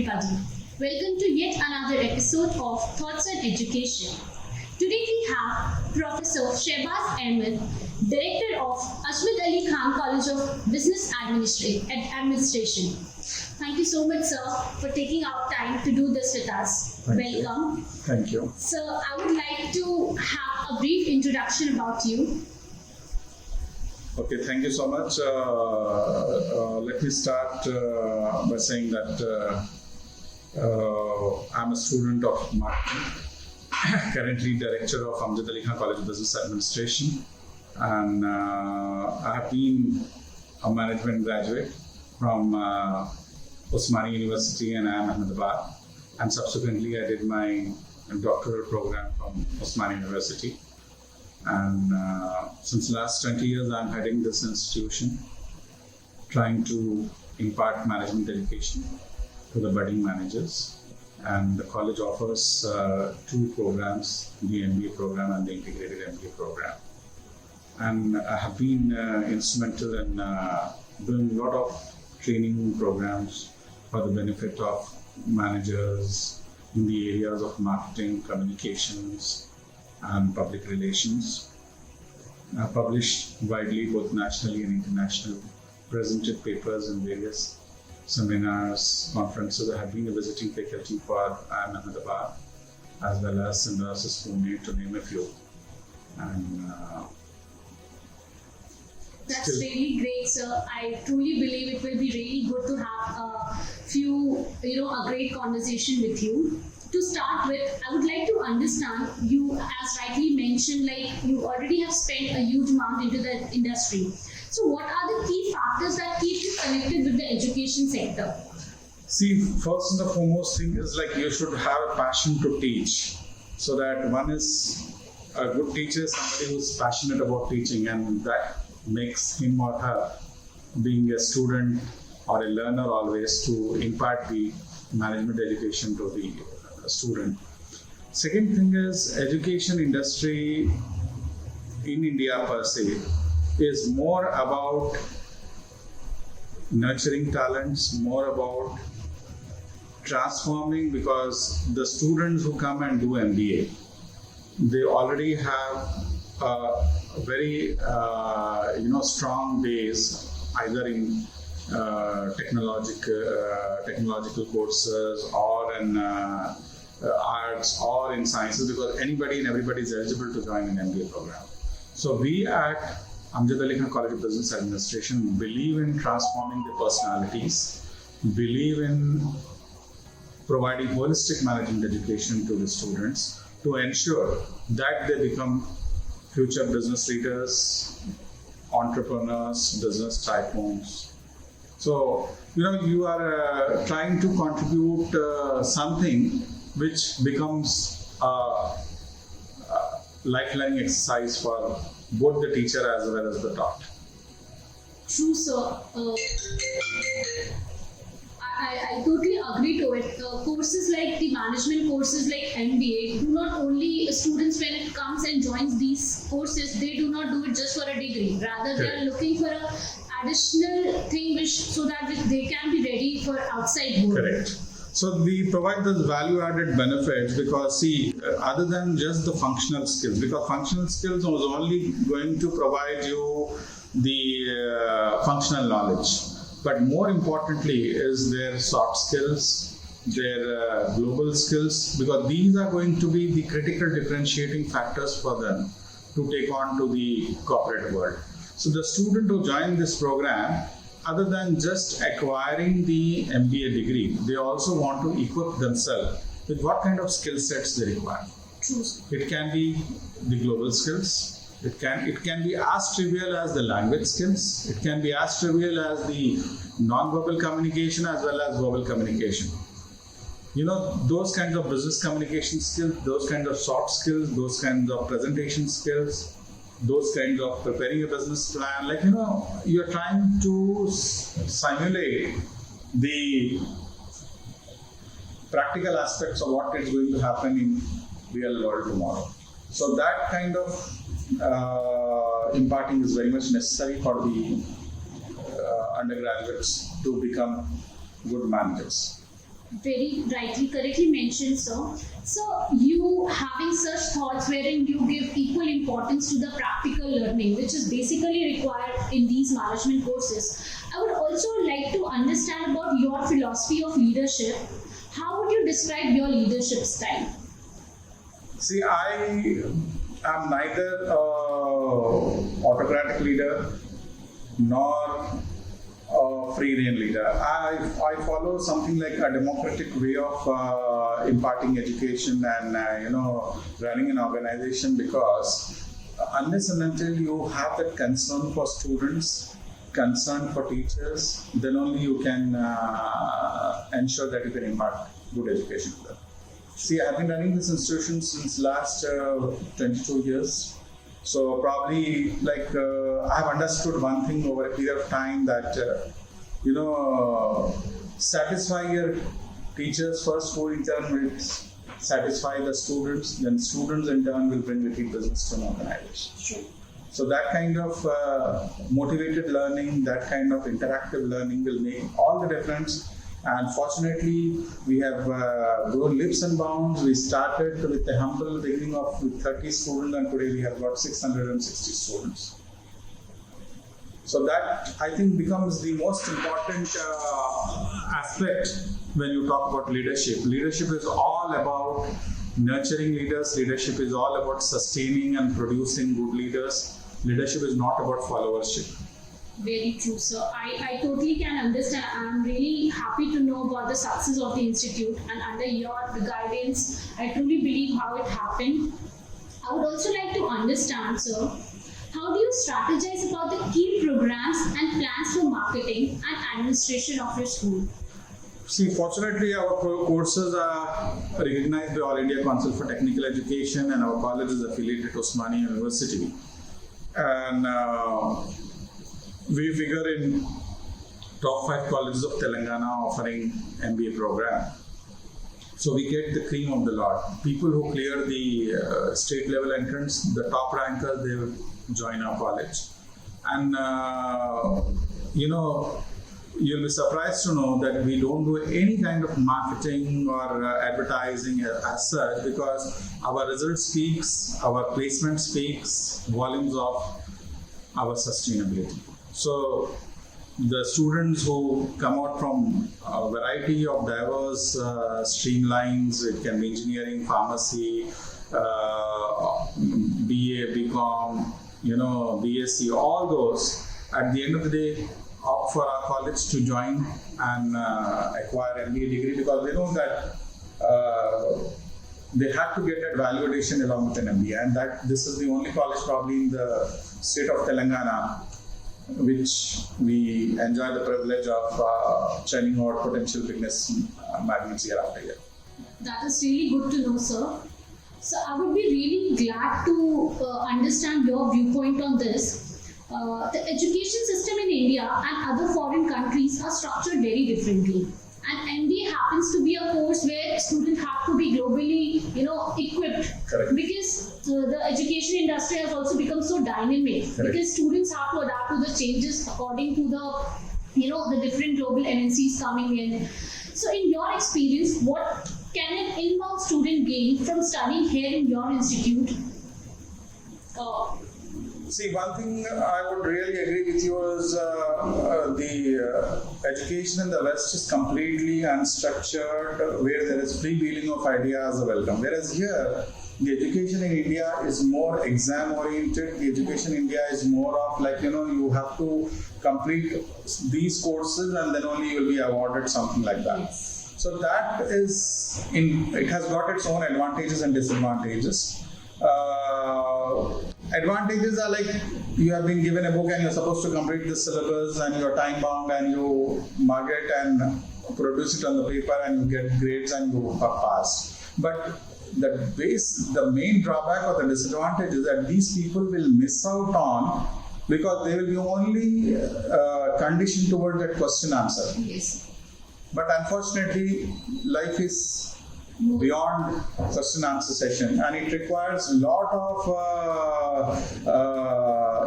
everybody. Welcome to yet another episode of Thoughts on Education. Today we have Professor Shehbaz Ahmed, Director of Ajmed Ali Khan College of Business Administration. Thank you so much, sir, for taking out time to do this with us. Welcome. Thank you. Sir, I would like to have a brief introduction about you. Okay, thank you so much. Let me start by saying that I'm a student of marketing, currently director of Amjad Ali Khan College of Business Administration, and I have been a management graduate from Osmani University in Ahmedabad, and subsequently I did my doctoral program from Osmani University. And since last 20 years, I'm heading this institution, trying to impart management education to the budding managers. And the college offers two programs, the MBA program and the integrated MBA program. And I have been instrumental in doing a lot of training programs for the benefit of managers in the areas of marketing, communications, and public relations. I published widely both nationally and internationally, presented papers in various seminars, conferences. I have been a visiting faculty for Ahmedabad as well as Symbiosis Pune, to name a few. And that's really great, sir. I truly believe it will be really good to have a great conversation with you. To start with, I would like to understand, you, as rightly mentioned, like you already have spent a huge amount into the industry. So what are the key factors that keep you connected with the education sector? see, first and the foremost thing is like you should have a passion to teach. So that one is a good teacher, somebody who's passionate about teaching, and that makes him or her, being a student or a learner, always to impart the management education to the student. Second thing is, education industry in India per se is more about nurturing talents, more about transforming, because the students who come and do MBA, they already have a very strong base either in technological courses or in arts or in sciences, because anybody and everybody is eligible to join an MBA program. So we at Amjad Ali Khan College of Business Administration believe in transforming the personalities, believe in providing holistic management education to the students to ensure that they become future business leaders, entrepreneurs, business tycoons. So, you are trying to contribute something which becomes a lifelong exercise for both the teacher as well as the taught. True, sir. I totally agree to it. Courses like the management courses like MBA do not only students, when it comes and joins these courses, they do not do it just for a degree. Rather, they are looking for a additional thing so that they can be ready for outside world. Correct. So we provide those value-added benefits because, other than just the functional skills, because functional skills was only going to provide you the functional knowledge. But more importantly is their soft skills, their global skills, because these are going to be the critical differentiating factors for them to take on to the corporate world. So the student who join this program, other than just acquiring the MBA degree, they also want to equip themselves with what kind of skill sets they require. True. It can be the global skills. It can be as trivial as the language skills. It can be as trivial as the non-verbal communication as well as verbal communication. Those kinds of business communication skills, those kinds of soft skills, those kinds of presentation skills, those kinds of preparing a business plan. You're trying to simulate the practical aspects of what is going to happen in real world tomorrow. So that kind of imparting is very much necessary for the undergraduates to become good managers. Very correctly mentioned, sir. So, you having such thoughts wherein you give equal importance to the practical learning, which is basically required in these management courses. I would also like to understand about your philosophy of leadership. How would you describe your leadership style? See, I am neither a autocratic leader nor a free rein leader. I follow something like a democratic way of imparting education and running an organization, because unless and until you have that concern for students, concern for teachers, then only you can ensure that you can impart good education to them. See, I've been running this institution since last 22 years. So probably I've understood one thing over a period of time, that satisfy your teachers first, who in turn will satisfy the students, then students in turn will bring repeat business to an organization. Sure. So that kind of motivated learning, that kind of interactive learning will make all the difference. And fortunately, we have grown leaps and bounds. We started with a humble beginning of 30 students, and today we have got 660 students. So that, I think, becomes the most important aspect when you talk about leadership. Leadership is all about nurturing leaders. Leadership is all about sustaining and producing good leaders. Leadership is not about followership. Very true, sir. I totally can understand. I'm really happy to know about the success of the institute, and under your guidance, I truly believe how it happened. I would also like to understand, sir, how do you strategize about the key programs and plans for marketing and administration of your school? See, fortunately, our courses are recognized by All India Council for Technical Education, and our college is affiliated to Osmania University. And we figure in top 5 colleges of Telangana offering MBA program. So we get the cream of the lot. People who clear the state level entrance, the top rankers, they will join our college. And you'll be surprised to know that we don't do any kind of marketing or advertising as such, because our result speaks, our placement speaks volumes of our sustainability. So the students who come out from a variety of diverse streamlines, it can be engineering, pharmacy, BA, BCom, BSc, all those, at the end of the day, opt for our college to join and acquire MBA degree, because they know that they have to get that validation along with an MBA, and that this is the only college probably in the state of Telangana which we enjoy the privilege of churning out potential business magnets year after year. That is really good to know, sir. So I would be really glad to understand your viewpoint on this. The education system in India and other foreign countries are structured very differently. And MBA happens to be a course where students have to be globally, equipped. Correct. Because the education industry has also become so dynamic. Correct. Because students have to adapt to the changes according to the different global MNCs coming in. So, in your experience, what can an inbound student gain from studying here in your institute? See, one thing I would really agree with you is the education in the West is completely unstructured, where there is freewheeling of ideas welcome. Whereas here, the education in India is more exam oriented. The education in India is more of you have to complete these courses and then only you will be awarded something like that. Yes. So that is, it has got its own advantages and disadvantages. Advantages are like you have been given a book and you're supposed to complete this syllabus and you're time bound and you mark it and produce it on the paper and you get grades and you are passed. But the main drawback or the disadvantage is that these people will miss out on, because they will be only conditioned toward that question answer. Yes. But unfortunately, life is beyond question answer session, and it requires a lot of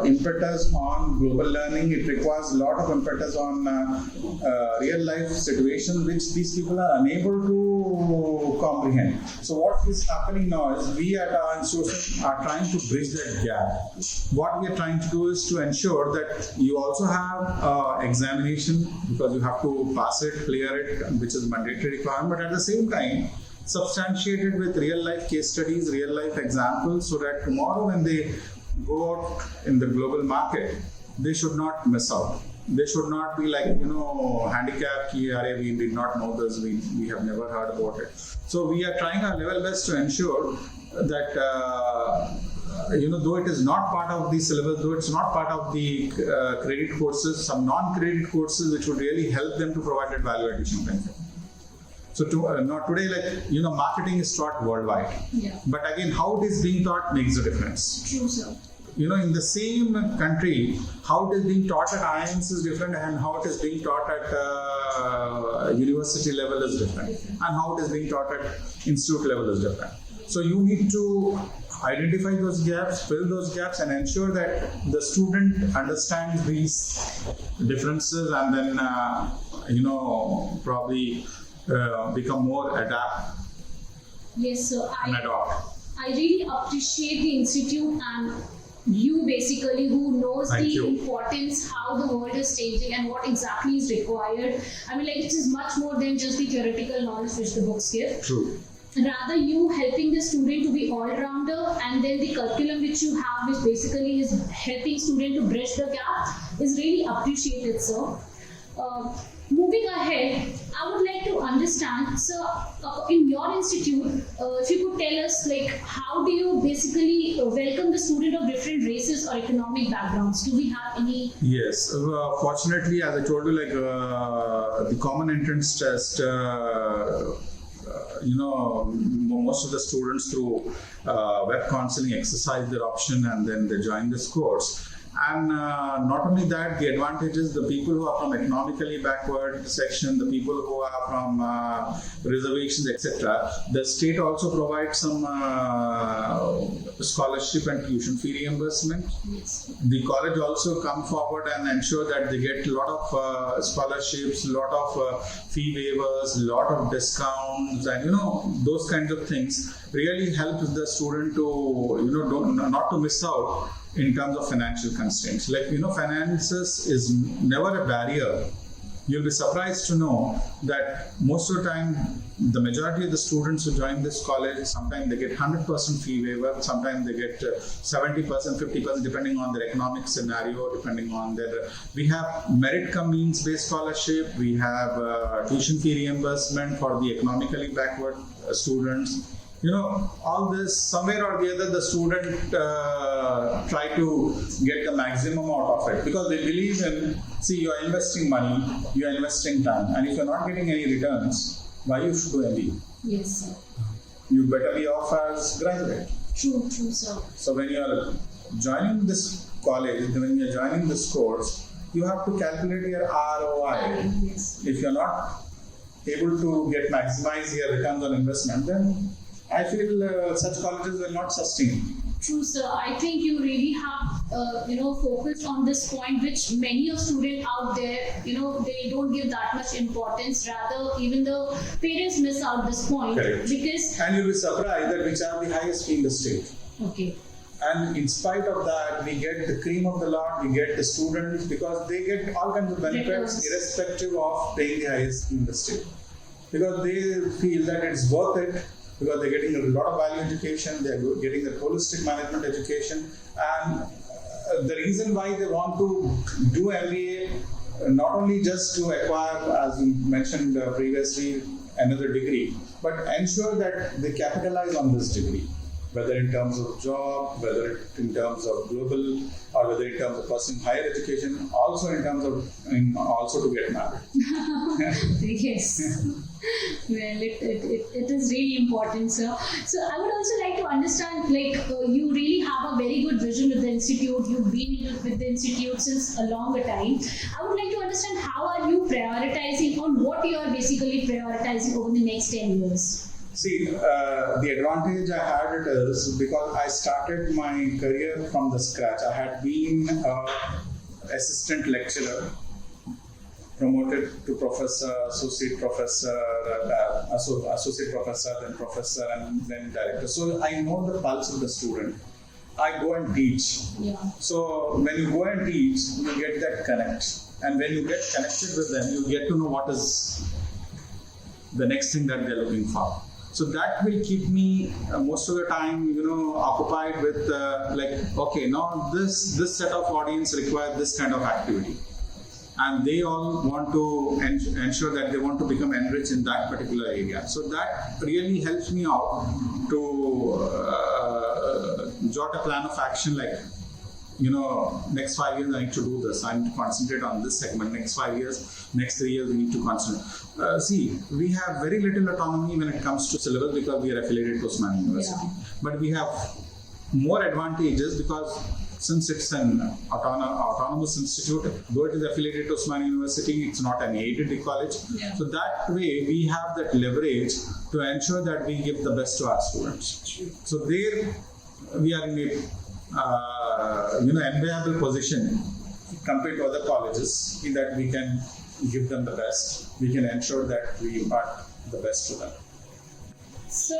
impetus on global learning. It requires a lot of impetus on real life situations which these people are unable to comprehend. So what is happening now is we at our institution are trying to bridge that gap. What we are trying to do is to ensure that you also have examination, because you have to pass it, clear it, which is mandatory requirement, but at the same time substantiated with real life case studies, real life examples, so that tomorrow when they go out in the global market, they should not miss out. They should not be like, handicapped, we did not know this, we have never heard about it. So we are trying our level best to ensure that though it is not part of the syllabus, though it's not part of the credit courses, some non-credit courses which would really help them to provide that value addition benefit. So today, marketing is taught worldwide. Yeah. But again, how it is being taught makes a difference. True, sir. In the same country, how it is being taught at IIMs is different, and how it is being taught at university level is different, and how it is being taught at institute level is different. So you need to identify those gaps, fill those gaps, and ensure that the student understands these differences, and then probably become more adapt. Yes, sir. And adopt. I really appreciate the institute and you basically who knows Thank the you. importance, how the world is changing and what exactly is required. I mean, it is much more than just the theoretical knowledge which the books give. True. Rather, you helping the student to be all-rounder, and then the curriculum which you have, which basically is helping student to bridge the gap, is really appreciated, sir. Moving ahead, I would like to understand, sir, in your institute, if you could tell us, how do you basically welcome the student of different races or economic backgrounds? Do we have any? Yes. Fortunately, as I told you, the common entrance test, most of the students through web counseling exercise their option and then they join this course. And not only that, the advantage is the people who are from economically backward section, the people who are from reservations, etc. The state also provides some scholarship and tuition fee reimbursement. Yes. The college also come forward and ensure that they get a lot of scholarships, a lot of fee waivers, a lot of discounts, and those kinds of things really help the student to not to miss out in terms of financial constraints. Finances is never a barrier. You'll be surprised to know that most of the time, the majority of the students who join this college, sometimes they get 100% fee waiver, sometimes they get 70%, 50%, depending on their economic scenario, depending on their... We have merit cum means based scholarship, we have tuition fee reimbursement for the economically backward students. All this, somewhere or the other, the student try to get the maximum out of it, because they believe in, you are investing money, you are investing time, and if you're not getting any returns, why you should do MBA? Yes, sir. You better be off as graduate. True, sir. So when you are joining this college, when you are joining this course, you have to calculate your ROI. Yes. If you're not able to maximize your returns on investment, then I feel such colleges will not sustain. True, sir. I think you really have, focused on this point, which many of students out there, they don't give that much importance. Rather, even the parents miss out this point. Correct. Because. And you'll be surprised that which are the highest fee in the state. Okay. And in spite of that, we get the cream of the lot, we get the students, because they get all kinds of benefits irrespective of paying the highest fee in the state. Because they feel that it's worth it, because they're getting a lot of value education, they're getting the holistic management education, and the reason why they want to do MBA, not only just to acquire, as you mentioned previously, another degree, but ensure that they capitalize on this degree, whether in terms of job, whether in terms of global, or whether in terms of pursuing higher education, also in terms of also to get married. Yes. Well, it is really important, sir. So I would also like to understand, you really have a very good vision with the institute. You've been with the institute since a longer time. I would like to understand how are you prioritizing on what you are basically prioritizing over the next 10 years? See, the advantage I had it is because I started my career from the scratch. I had been assistant lecturer, promoted to professor, associate professor, associate professor, then professor, and then director. So I know the pulse of the student. I go and teach. Yeah. So when you go and teach, you get that connect. And when you get connected with them, you get to know what is the next thing that they're looking for. So that will keep me most of the time, occupied with okay, now this set of audience require this kind of activity, and they all want to ensure that they want to become enriched in that particular area. So that really helps me out to jot a plan of action, like, next 5 years I need to do this. I need to concentrate on this segment. Next 5 years, next 3 years we need to concentrate. See, we have very little autonomy when it comes to syllabus because we are affiliated to Osmania University. Yeah. But we have more advantages because since it's an autonomous institute, though it is affiliated to Osmania University, it's not an aided college. Yeah. So that way we have that leverage to ensure that we give the best to our students. True. So there we are in a enviable position compared to other colleges in that we can give them the best. We can ensure that we impart the best to them. So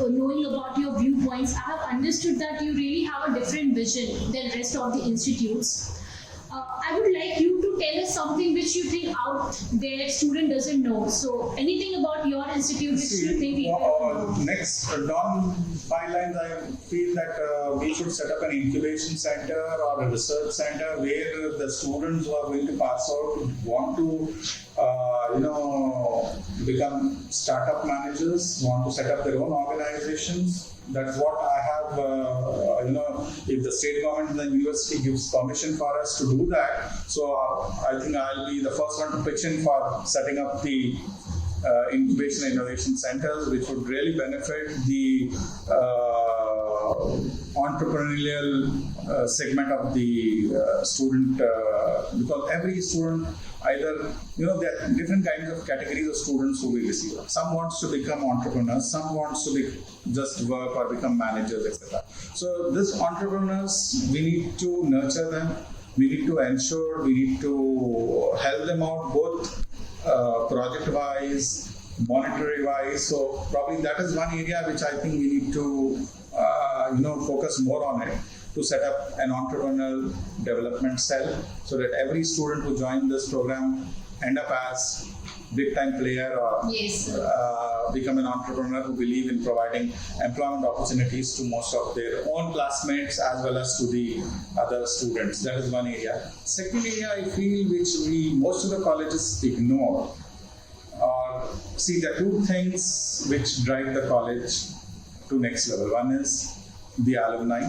knowing about your viewpoints, I have understood that you really have a different vision than rest of the institutes. I would like you to tell us something which you think out there student doesn't know. So anything about your institute which you think people don't know? Next, down bylines, I feel that we should set up an incubation center or a research center where the students who are going to pass out want to become startup managers, want to set up their own organizations. That's what I have, if the state government and the university gives permission for us to do that, so I think I'll be the first one to pitch in for setting up the incubation and innovation centers, which would really benefit the entrepreneurial segment of the student, because every student either, there are different kinds of categories of students who we receive. Some wants to become entrepreneurs, some wants to be just work or become managers, etc. So these entrepreneurs, we need to nurture them, we need to ensure, we need to help them out both project-wise, monetary-wise. So probably that is one area which I think we need to focus more on it, to set up an entrepreneurial development cell so that every student who joins this program end up as big time player or become an entrepreneur who believe in providing employment opportunities to most of their own classmates as well as to the other students. That is one area. Second area I feel which most of the colleges ignore, or see, there are two things which drive the college to next level. One is the alumni,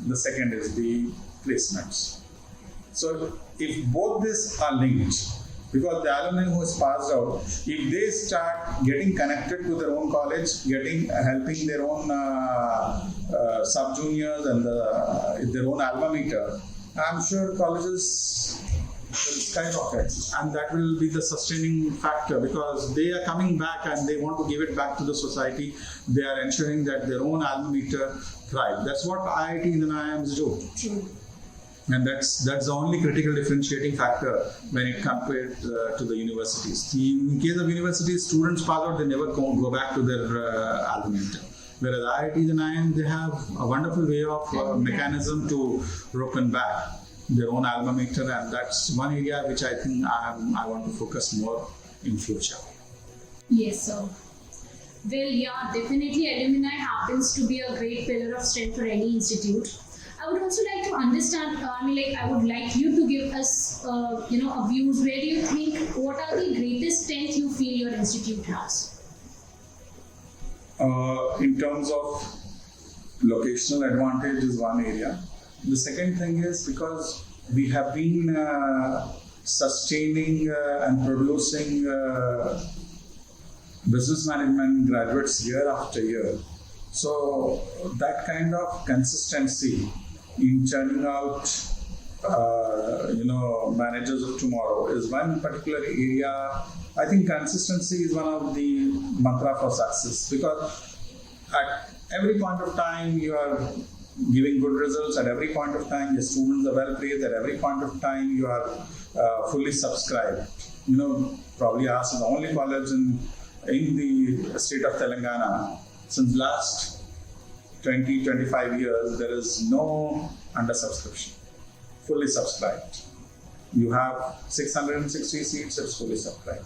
the second is the placements. So if both these are linked, because the alumni who has passed out, if they start getting connected to their own college, helping their own sub-juniors and their own alma mater, I'm sure colleges will skyrocket, and that will be the sustaining factor, because they are coming back and they want to give it back to the society. They are ensuring that their own alma mater thrive. That's what IIT and IIMs do. True. And that's the only critical differentiating factor when it compared to the universities. In case of universities, students pass out, they never go back to their alma mater. Whereas IITs and IIMs, they have a wonderful way of mechanism to rope and back their own alma mater, and that's one area which I think I want to focus more in future. Yes, sir. Well, yeah, definitely alumni happens to be a great pillar of strength for any institute. I would also like to understand, I would like you to give us, a views. Where do you think, what are the greatest strengths you feel your institute has? In terms of locational advantage is one area. The second thing is because we have been sustaining and producing business management graduates year after year. So that kind of consistency in churning out, managers of tomorrow is one particular area I think consistency is one of the mantra for success, because at every point of time you are giving good results, at every point of time your students are well placed, at every point of time you are fully subscribed. Probably ours is the only college in the state of Telangana. Since last 20-25 years, there is no undersubscription. Fully subscribed. You have 660 seats, it's fully subscribed.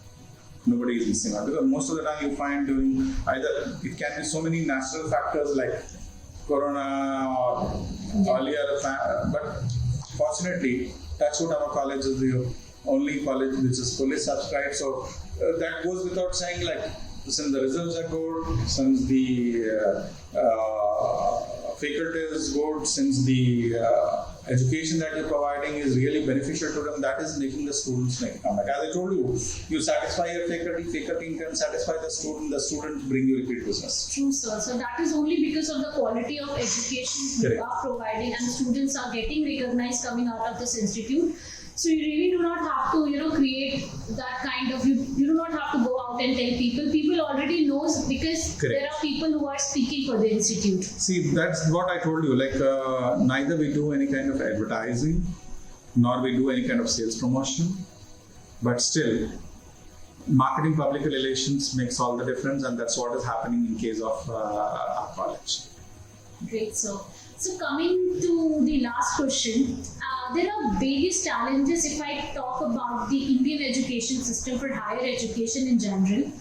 Nobody is missing out, because most of the time you find during either it can be so many natural factors like corona or earlier, but fortunately, that's what our college is the only college which is fully subscribed. So that goes without saying, like, since the results are good, since the faculty is good, since the education that you're providing is really beneficial to them, that is making the students come back. As I told you, you satisfy your faculty can satisfy the student bring you repeat business. True, sir. So that is only because of the quality of education you are providing, and students are getting recognized coming out of this institute. So you really do not have to, create that kind of, you do not have to go out and tell people. People already knows, because there are people who are speaking for the institute. See, that's what I told you. Like, neither we do any kind of advertising, nor we do any kind of sales promotion. But still, marketing, public relations makes all the difference, and that's what is happening in case of our college. Great, sir. So coming to the last question, there are various challenges if I talk about the Indian education system for higher education in general.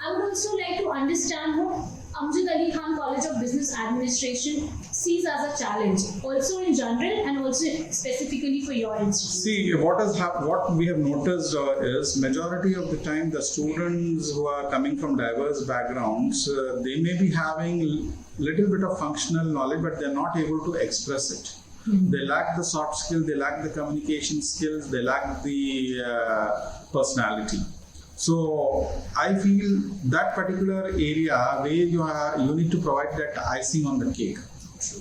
I would also like to understand what Amjad Ali Khan College of Business Administration sees as a challenge, also in general and also specifically for your institute. See, what we have noticed is majority of the time the students who are coming from diverse backgrounds, they may be having little bit of functional knowledge, but they're not able to express it. They lack the soft skills, they lack the communication skills, they lack the personality. So I feel that particular area where you need to provide that icing on the cake. That's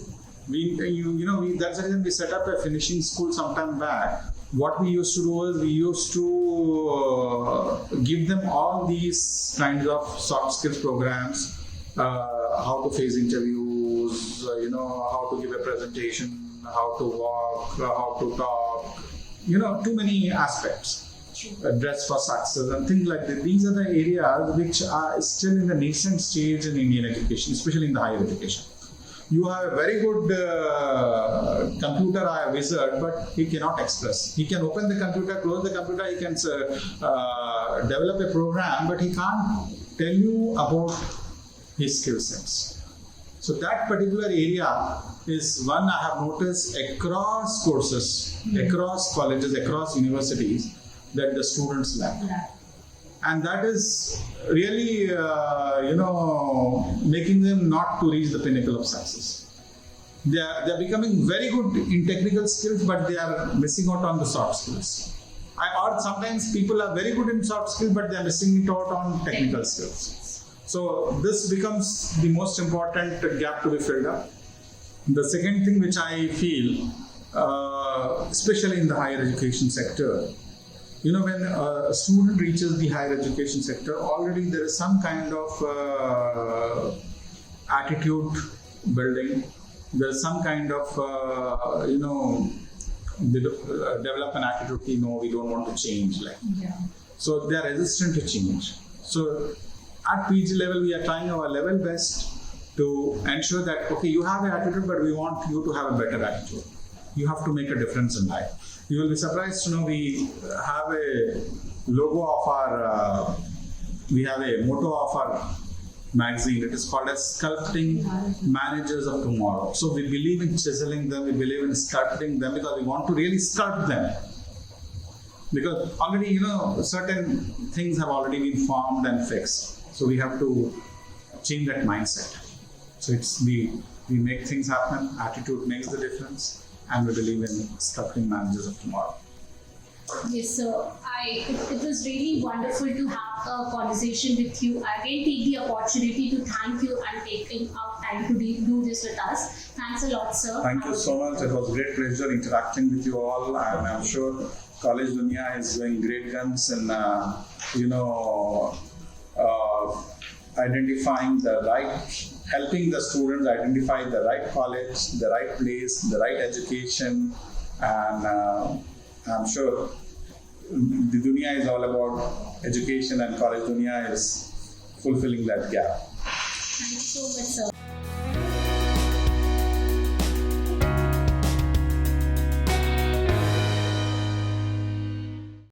the reason we set up a finishing school sometime back. What we used to do is we used to give them all these kinds of soft skills programs, how to face interviews, how to give a presentation, how to walk, how to talk, too many aspects. Dress for success and things like that. These are the areas which are still in the nascent stage in Indian education, especially in the higher education. You have a very good computer wizard, but he cannot express. He can open the computer, close the computer, he can develop a program, but he can't tell you about his skill sets. So that particular area is one I have noticed across courses, across colleges, across universities, that the students lack. And that is really, making them not to reach the pinnacle of success. They are becoming very good in technical skills, but they are missing out on the soft skills. Or sometimes people are very good in soft skills, but they are missing it out on technical skills. So this becomes the most important gap to be filled up. The second thing which I feel, especially in the higher education sector, when a student reaches the higher education sector, already there is some kind of attitude building. There is some kind of, they develop an attitude, we don't want to change. So they are resistant to change. So at PG level, we are trying our level best to ensure that, okay, you have an attitude, but we want you to have a better attitude. You have to make a difference in life. You will be surprised to know we have a logo of our, we have a motto of our magazine. It is called as Sculpting Managers of Tomorrow. So we believe in chiseling them, we believe in sculpting them, because we want to really sculpt them. Because already, certain things have already been formed and fixed. So we have to change that mindset. So we make things happen, attitude makes the difference. And we believe in sculpting managers of tomorrow. Yes, sir. It was really wonderful to have a conversation with you. I again take the opportunity to thank you and taking out time to do this with us. Thanks a lot, sir. Thank you so much. It was a great pleasure interacting with you all, and I'm sure Collegedunia is doing great guns in, identifying the right, helping the students identify the right college, the right place, the right education, and I'm sure the dunya is all about education, and Collegedunia is fulfilling that gap. Thank you so much, sir.